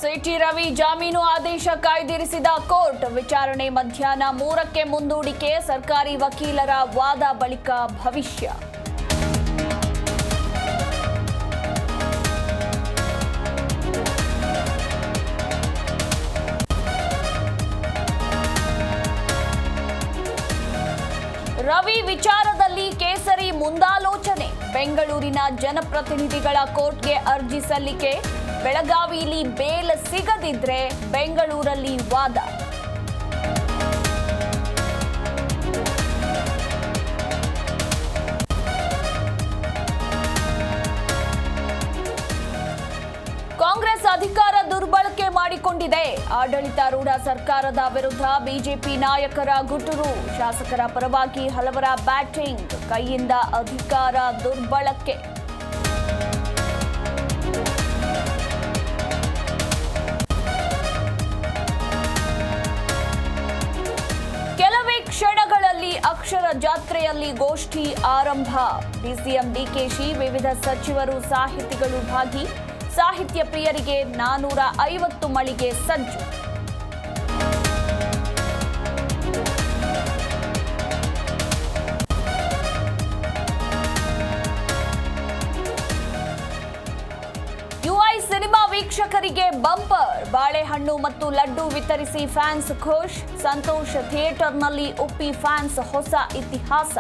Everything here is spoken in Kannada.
ಸಿಟಿ ರವಿ ಜಾಮೀನು ಆದೇಶ ಕಾಯ್ದಿರಿಸಿದ ಕೋರ್ಟ್. ವಿಚಾರಣೆ ಮಧ್ಯಾಹ್ನ 3ಕ್ಕೆ ಮುಂದೂಡಿಕೆ. ಸರ್ಕಾರಿ ವಕೀಲರ ವಾದ ಬಳಿಕ ಭವಿಷ್ಯ. ರವಿ ವಿಚಾರದಲ್ಲಿ ಕೇಸರಿ ಮುಂದಾಲೋಚನೆ. ಬೆಂಗಳೂರಿನ ಜನಪ್ರತಿನಿಧಿಗಳ ಕೋರ್ಟ್ಗೆ ಅರ್ಜಿ ಸಲ್ಲಿಕೆ. ಬೆಳಗಾವಿಯಲ್ಲಿ ಬೇಲ್ ಸಿಗದಿದ್ರೆ ಬೆಂಗಳೂರಲ್ಲಿ ವಾದ. ಕಾಂಗ್ರೆಸ್ ಅಧಿಕಾರ ದುರ್ಬಳಕೆ ಮಾಡಿಕೊಂಡಿದೆ. ಆಡಳಿತಾರೂಢ ಸರ್ಕಾರದ ವಿರುದ್ಧ ಬಿಜೆಪಿ ನಾಯಕರ ಗುಟುರು. ಶಾಸಕರ ಪರವಾಗಿ ಹಲವರ ಬ್ಯಾಟಿಂಗ್. ಕೈಯಿಂದ ಅಧಿಕಾರ ದುರ್ಬಳಕೆ. ಕೆಲವೇ ಕ್ಷಣಗಳಲ್ಲಿ ಅಕ್ಷರ ಜಾತ್ರೆಯಲ್ಲಿ ಗೋಷ್ಠಿ ಆರಂಭ. ಡಿಸಿಎಂ ಡಿಕೆಶಿ, ವಿವಿಧ ಸಚಿವರು, ಸಾಹಿತಿಗಳು ಭಾಗಿ. ಸಾಹಿತ್ಯ ಪ್ರಿಯರಿಗೆ 450 ಮಳಿಗೆ ಸಜ್ಜು. ಯುಐ ಸಿನಿಮಾ ವೀಕ್ಷಕರಿಗೆ ಬಂಪರ್. ಬಾಳೆಹಣ್ಣು ಮತ್ತು ಲಡ್ಡು ವಿತರಿಸಿ ಫ್ಯಾನ್ಸ್ ಖುಷ್. ಸಂತೋಷ್ ಥಿಯೇಟರ್ನಲ್ಲಿ ಉಪ್ಪಿ ಫ್ಯಾನ್ಸ್ ಹೊಸ ಇತಿಹಾಸ.